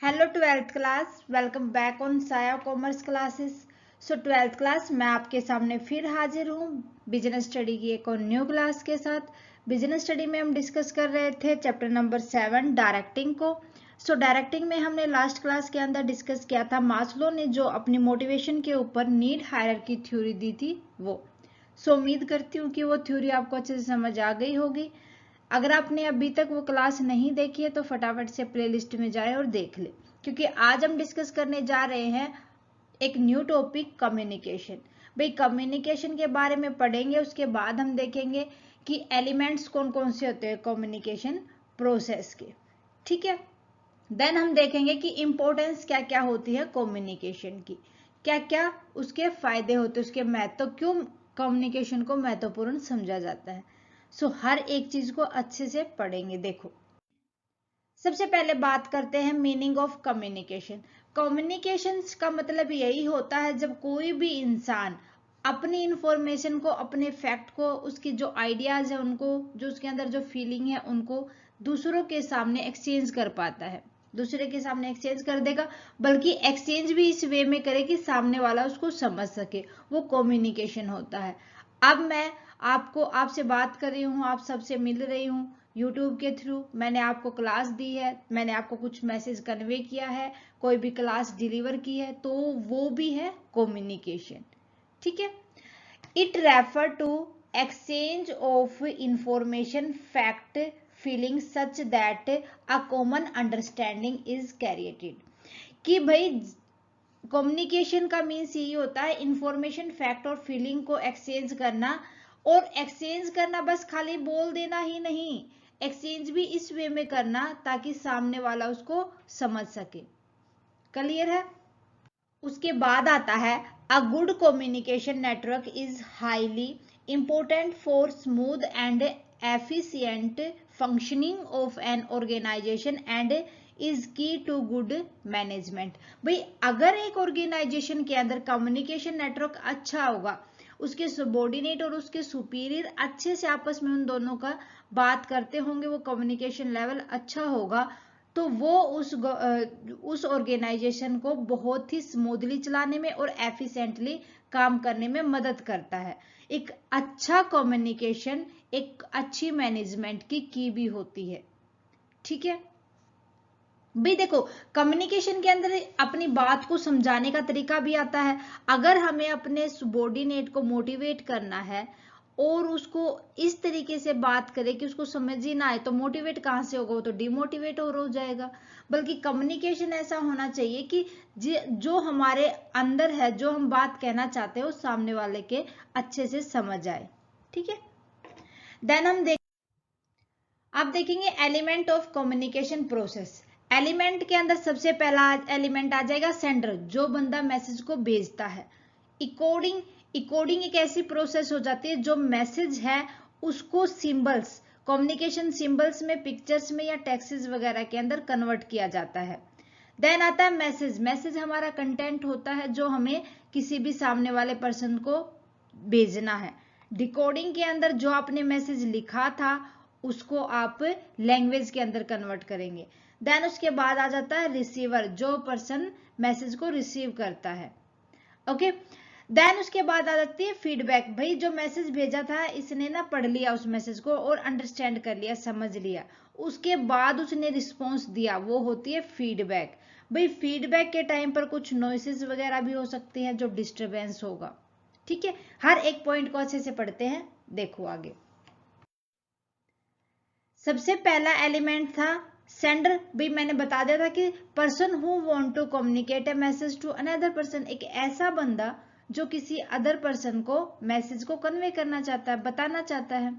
Hello twelfth class, welcome back on Saya commerce classes. So twelfth class मैं आपके सामने फिर हाजिर हूँ बिजनेस स्टडी की एक और न्यू क्लास के साथ। बिजनेस स्टडी में हम डिस्कस कर रहे थे चैप्टर नंबर 7 डायरेक्टिंग को। सो डायरेक्टिंग में हमने लास्ट क्लास के अंदर डिस्कस किया था मास्लो ने जो अपनी मोटिवेशन के ऊपर नीड हायरार्की थ्योरी दी थी वो। सो उम्मीद करती हूँ कि वो थ्योरी आपको अच्छे से समझ आ गई होगी। अगर आपने अभी तक वो क्लास नहीं देखी है तो फटाफट से प्लेलिस्ट में जाए और देख ले, क्योंकि आज हम डिस्कस करने जा रहे हैं एक न्यू टॉपिक कम्युनिकेशन। भाई कम्युनिकेशन के बारे में पढ़ेंगे, उसके बाद हम देखेंगे कि एलिमेंट्स कौन कौन से होते हैं कम्युनिकेशन प्रोसेस के। ठीक है, देन हम देखेंगे कि इंपॉर्टेंस क्या क्या होती है कम्युनिकेशन की, क्या क्या उसके फायदे होते हैं, उसके महत्व, क्यों कम्युनिकेशन को महत्वपूर्ण समझा जाता है। सो हर एक चीज को अच्छे से पढ़ेंगे। देखो, सबसे पहले बात करते हैं मीनिंग ऑफ कम्युनिकेशन। कम्युनिकेशन का मतलब यही होता है जब कोई भी इंसान अपनी इंफॉर्मेशन को, अपने फैक्ट को, उसकी जो आइडियाज है उनको, जो उसके अंदर जो फीलिंग है उनको दूसरों के सामने एक्सचेंज कर पाता है। दूसरे के सामने एक्सचेंज कर देगा, बल्कि एक्सचेंज भी इस वे में करे कि सामने वाला उसको समझ सके, वो कम्युनिकेशन होता है। अब मैं आपसे बात कर रही हूँ, आप सबसे मिल रही हूँ यूट्यूब के थ्रू, मैंने आपको क्लास दी है, मैंने आपको कुछ मैसेज कन्वे किया है, कोई भी क्लास डिलीवर की है, तो वो भी है कम्युनिकेशन। ठीक है, it refer to exchange of information, fact, feeling such that a common understanding is created. कि भाई कम्युनिकेशन का मीन्स यही होता है इंफॉर्मेशन, फैक्ट और फीलिंग को एक्सचेंज करना। और एक्सचेंज करना बस खाली बोल देना ही नहीं, एक्सचेंज भी इस वे में करना ताकि सामने वाला उसको समझ सके। क्लियर है? उसके बाद आता है a good communication network is highly important for smooth and efficient functioning of an organization and is key to good management. भाई अगर एक ऑर्गेनाइजेशन के अंदर कम्युनिकेशन नेटवर्क अच्छा होगा, उसके सबॉर्डिनेट और उसके सुपीरियर अच्छे से आपस में उन दोनों का बात करते होंगे, वो कम्युनिकेशन लेवल अच्छा होगा, तो वो उस ऑर्गेनाइजेशन को बहुत ही स्मूथली चलाने में और एफिशिएंटली काम करने में मदद करता है। एक अच्छा कम्युनिकेशन एक अच्छी मैनेजमेंट की भी होती है। ठीक है भाई, देखो कम्युनिकेशन के अंदर अपनी बात को समझाने का तरीका भी आता है। अगर हमें अपने सबॉर्डिनेट को मोटिवेट करना है और उसको इस तरीके से बात करें कि उसको समझ ही ना आए, तो मोटिवेट कहाँ से होगा, वो तो डिमोटिवेट और हो जाएगा। बल्कि कम्युनिकेशन ऐसा होना चाहिए कि जो हमारे अंदर है, जो हम बात कहना चाहते हैं, वो सामने वाले के अच्छे से समझ आए। ठीक है, देन आप देखेंगे element of communication process. Element के अंदर सबसे पहला एलिमेंट आ जाएगा सेंडर, जो बंदा मैसेज को भेजता है। इकोडिंग, इकोडिंग एक ऐसी प्रोसेस हो जाती है जो मैसेज है उसको सिंबल्स, कम्युनिकेशन सिंबल्स में, पिक्चर्स में या टेक्स्ट्स वगैरह के अंदर कन्वर्ट किया जाता है। देन आता है मैसेज। मैसेज हमारा कंटेंट होता है जो हमें किसी भी सामने वाले पर्सन को भेजना है। डिकोडिंग के अंदर जो आपने मैसेज लिखा था उसको आप लैंग्वेज के अंदर कन्वर्ट करेंगे। देन उसके बाद आ जाता है रिसीवर, जो पर्सन मैसेज को रिसीव करता है। ओके, देन उसके बाद आ जाती है फीडबैक। भाई जो मैसेज भेजा था इसने ना पढ़ लिया उस मैसेज को और अंडरस्टैंड कर लिया, समझ लिया, उसके बाद उसने रिस्पॉन्स दिया, वो होती है फीडबैक। भाई फीडबैक के टाइम पर कुछ नॉइसेस वगैरह भी हो सकती हैं जो डिस्टरबेंस होगा। ठीक है, हर एक पॉइंट को अच्छे से पढ़ते हैं। देखो आगे, सबसे पहला एलिमेंट था सेंडर। भी मैंने बता दिया था कि person who want to communicate a message to another person, एक ऐसा बंदा जो किसी अदर पर्सन को मैसेज को कन्वे करना चाहता है, बताना चाहता है।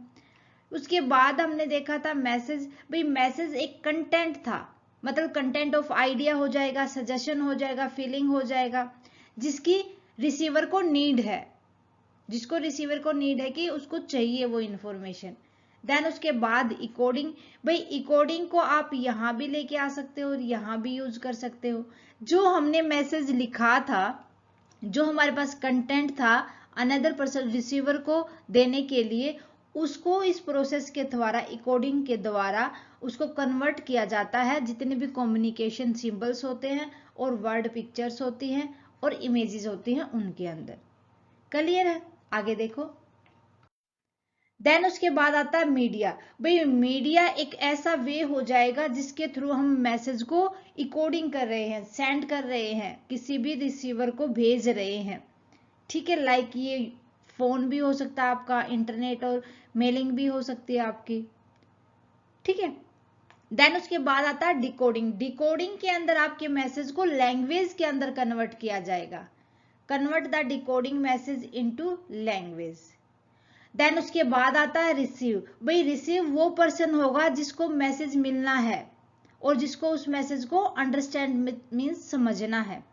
उसके बाद हमने देखा था मैसेज। भाई मैसेज एक कंटेंट था, मतलब कंटेंट ऑफ आइडिया हो जाएगा, सजेशन हो जाएगा, फीलिंग हो जाएगा, जिसकी रिसीवर को नीड है, जिसको रिसीवर को नीड है कि उसको चाहिए वो इंफॉर्मेशन। देन उसके बाद इकोडिंग। भाई इकोडिंग को आप यहां भी लेके आ सकते हो और यहां भी यूज कर सकते हो। जो हमने मैसेज लिखा था, जो हमारे पास कंटेंट था अनदर पर्सन रिसीवर को देने के लिए, उसको इस प्रोसेस के द्वारा कोडिंग के द्वारा उसको कन्वर्ट किया जाता है, जितने भी कम्युनिकेशन सिंबल्स होते हैं और वर्ड पिक्चर्स होती हैं और इमेजेस होती हैं उनके अंदर। क्लियर है? आगे देखो। देन उसके बाद आता है मीडिया। भाई मीडिया एक ऐसा वे हो जाएगा जिसके थ्रू हम मैसेज को इकोडिंग कर रहे हैं, सेंड कर रहे हैं, किसी भी रिसीवर को भेज रहे हैं। ठीक है, लाइक ये फोन भी हो सकता है आपका, इंटरनेट और मेलिंग भी हो सकती है आपकी। ठीक है, देन उसके बाद आता है डिकोडिंग। डिकोडिंग के अंदर आपके मैसेज को लैंग्वेज के अंदर कन्वर्ट किया जाएगा। Convert the decoding message into language. Then उसके बाद आता है रिसीव। भाई रिसीव वो पर्सन होगा जिसको मैसेज मिलना है और जिसको उस मैसेज को अंडरस्टैंड मीन्स समझना है।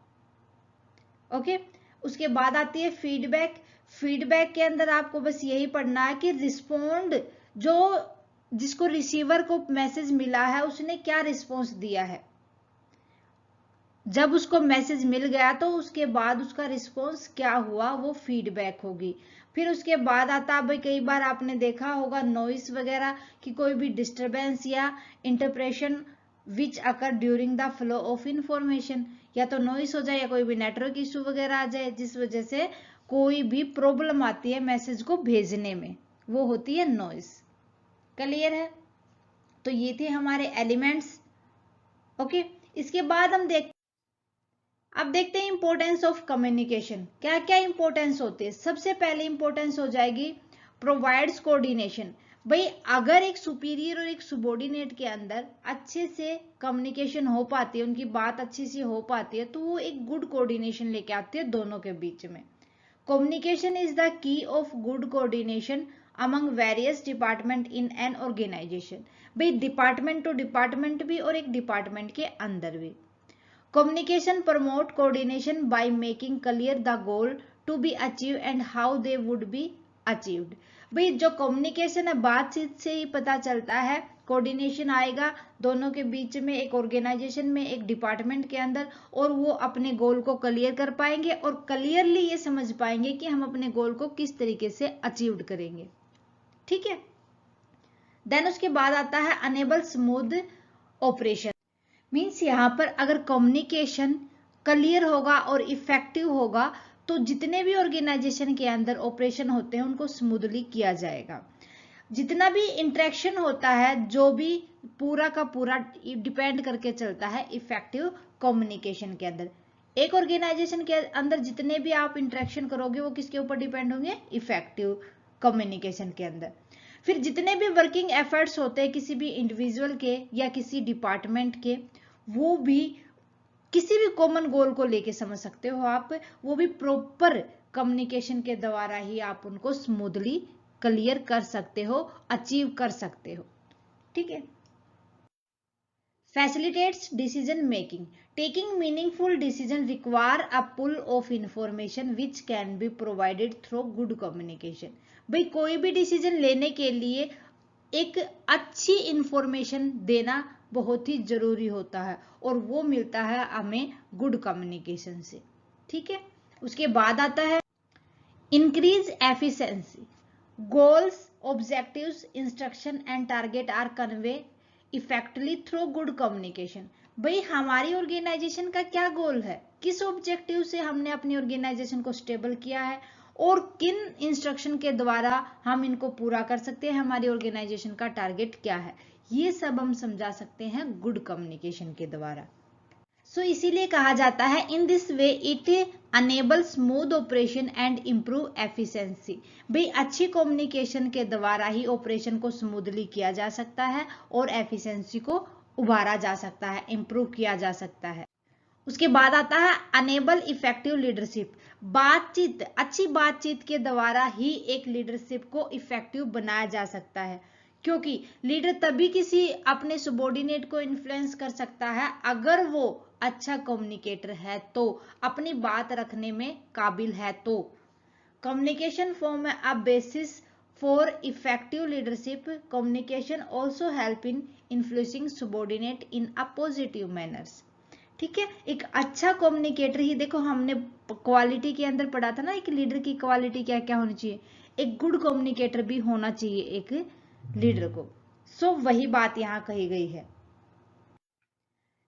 ओके, उसके बाद आती है फीडबैक। फीडबैक के अंदर आपको बस यही पढ़ना है कि रिस्पोंड, जो जिसको रिसीवर को मैसेज मिला है उसने क्या रिस्पॉन्स दिया है। जब उसको मैसेज मिल गया तो उसके बाद उसका रिस्पॉन्स क्या हुआ, वो फीडबैक होगी। फिर उसके बाद आता है, भाई कई बार आपने देखा होगा नॉइस वगैरह, कि कोई भी डिस्टरबेंस या interpretation which occur during the flow of information, या तो नॉइस हो जाए या कोई भी नेटवर्क इशू वगैरह आ जाए जिस वजह से कोई भी प्रॉब्लम आती है मैसेज को भेजने में, वो होती है नॉइस। क्लियर है? तो ये थे हमारे एलिमेंट्स। ओके, इसके बाद हम अब देखते हैं इंपॉर्टेंस ऑफ कम्युनिकेशन। क्या क्या इंपॉर्टेंस होती है। सबसे पहले इंपॉर्टेंस हो जाएगी प्रोवाइड्स कोऑर्डिनेशन। भाई अगर एक सुपीरियर और एक सुबॉर्डिनेट के अंदर अच्छे से कम्युनिकेशन हो पाती है, उनकी बात अच्छी सी हो पाती है, तो वो एक गुड कोऑर्डिनेशन लेके आती है दोनों के बीच में। Communication is the key of good coordination among various department in an organization. भाई डिपार्टमेंट टू डिपार्टमेंट भी और एक डिपार्टमेंट के अंदर भी। Communication promote coordination by making clear the goal to be achieved and how they would be achieved। भाई जो communication है बातचीत से ही पता चलता है, कोऑर्डिनेशन आएगा दोनों के बीच में, एक ऑर्गेनाइजेशन में, एक डिपार्टमेंट के अंदर, और वो अपने गोल को क्लियर कर पाएंगे और क्लियरली ये समझ पाएंगे कि हम अपने गोल को किस तरीके से अचीव करेंगे। ठीक है, देन उसके बाद आता है अनेबल स्मूथ ऑपरेशन। मीन्स यहाँ पर अगर कम्युनिकेशन क्लियर होगा और इफेक्टिव होगा तो जितने भी ऑर्गेनाइजेशन के अंदर ऑपरेशन होते हैं उनको स्मूथली किया जाएगा। जितना भी इंटरेक्शन होता है, जो भी पूरा का पूरा डिपेंड करके चलता है इफेक्टिव कम्युनिकेशन के अंदर। एक ऑर्गेनाइजेशन के अंदर जितने भी आप इंटरेक्शन करोगे वो किसके ऊपर डिपेंड होंगे, इफेक्टिव कम्युनिकेशन के अंदर। फिर जितने भी वर्किंग एफर्ट्स होते हैं किसी भी इंडिविजुअल के या किसी डिपार्टमेंट के, वो भी किसी भी कॉमन गोल को लेके समझ सकते हो आप, वो भी प्रॉपर कम्युनिकेशन के द्वारा ही आप उनको स्मूथली क्लियर कर सकते हो, अचीव कर सकते हो। ठीक है, facilitates decision making. Taking meaningful decision require a pool of information which can be provided through good communication। भाई कोई भी डिसीजन लेने के लिए एक अच्छी इंफॉर्मेशन देना बहुत ही जरूरी होता है और वो मिलता है हमें गुड कम्युनिकेशन से। ठीक है, उसके बाद आता है increase efficiency. Goals, objectives, instruction and target are convey effectly through good communication. भाई हमारी ऑर्गेनाइजेशन का क्या गोल है, किस ऑब्जेक्टिव से हमने अपनी ऑर्गेनाइजेशन को स्टेबल किया है और किन इंस्ट्रक्शन के द्वारा हम इनको पूरा कर सकते हैं, हमारी ऑर्गेनाइजेशन का टारगेट क्या है, ये सब हम समझा सकते हैं गुड कम्युनिकेशन के द्वारा। सो इसीलिए कहा जाता है in this way it enable smooth operation and improve efficiency. भाई अच्छी कम्युनिकेशन के द्वारा ही ऑपरेशन को स्मूथली किया जा सकता है और एफिशिएंसी को उभारा जा सकता है, इम्प्रूव किया जा सकता है। उसके बाद आता है अनेबल इफेक्टिव लीडरशिप। बातचीत, अच्छी बातचीत के द्वारा ही एक लीडरशिप को इफेक्टिव बनाया जा सकता है, क्योंकि लीडर तभी किसी अपने सबॉर्डिनेट को इन्फ्लुएंस कर सकता है अगर वो अच्छा कम्युनिकेटर है, तो अपनी बात रखने में काबिल है। तो communication form a basis for effective leadership. Communication also help in influencing subordinate in a positive manners. ठीक है, एक अच्छा कम्युनिकेटर ही, देखो हमने क्वालिटी के अंदर पढ़ा था ना, एक लीडर की क्वालिटी क्या क्या होनी चाहिए। एक गुड कम्युनिकेटर भी होना चाहिए एक लीडर को। सो वही बात यहाँ कही गई है।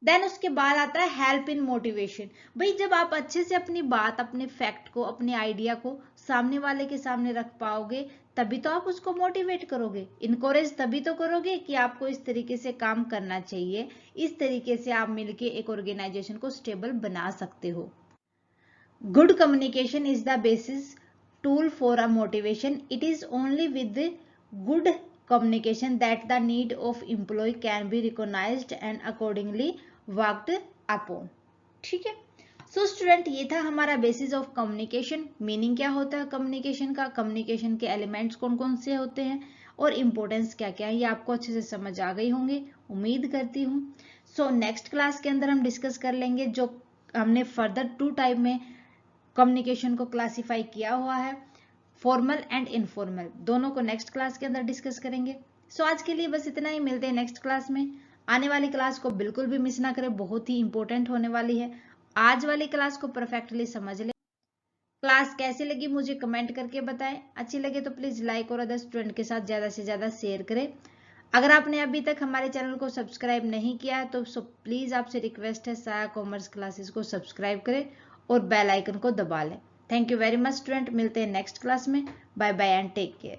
देन उसके बाद आता है हेल्प इन मोटिवेशन। भाई जब आप अच्छे से अपनी बात, अपने फैक्ट को, अपने आइडिया को सामने वाले के सामने रख पाओगे, तभी तो आप उसको मोटिवेट करोगे, इनकरेज तभी तो करोगे कि आपको इस तरीके से काम करना चाहिए, इस तरीके से आप मिलके एक ऑर्गेनाइजेशन को स्टेबल बना सकते हो। Good communication is the basis tool for a motivation. It is only with the good communication that the need of employee can be recognized and accordingly worked upon. ठीक है। सो स्टूडेंट, ये था हमारा basis of communication. Meaning क्या होता है communication का, communication के एलिमेंट्स कौन कौन से होते हैं और इम्पोर्टेंस क्या क्या है, ये आपको अच्छे से समझ आ गई होंगे, उम्मीद करती हूँ। सो नेक्स्ट क्लास के अंदर हम डिस्कस कर लेंगे जो हमने फर्दर 2 टाइप में कम्युनिकेशन को क्लासिफाई किया हुआ है, फॉर्मल एंड इनफॉर्मल, दोनों को नेक्स्ट क्लास के अंदर डिस्कस करेंगे। सो आज के लिए बस इतना ही, मिलते हैं नेक्स्ट क्लास में। आने वाली क्लास को बिल्कुल भी मिस ना करें, बहुत ही इंपॉर्टेंट होने वाली है। आज वाली क्लास को परफेक्टली समझ ले। क्लास कैसी लगी मुझे कमेंट करके बताएं, अच्छी लगे तो प्लीज लाइक और अदर स्टूडेंट के साथ ज्यादा से ज्यादा शेयर करें। अगर आपने अभी तक हमारे चैनल को सब्सक्राइब नहीं किया है तो प्लीज आपसे रिक्वेस्ट है, साया कॉमर्स क्लासेस को सब्सक्राइब करें और बेल आइकन को दबा लें। Thank you very much student, मिलते हैं नेक्स्ट क्लास में। Bye bye and take care.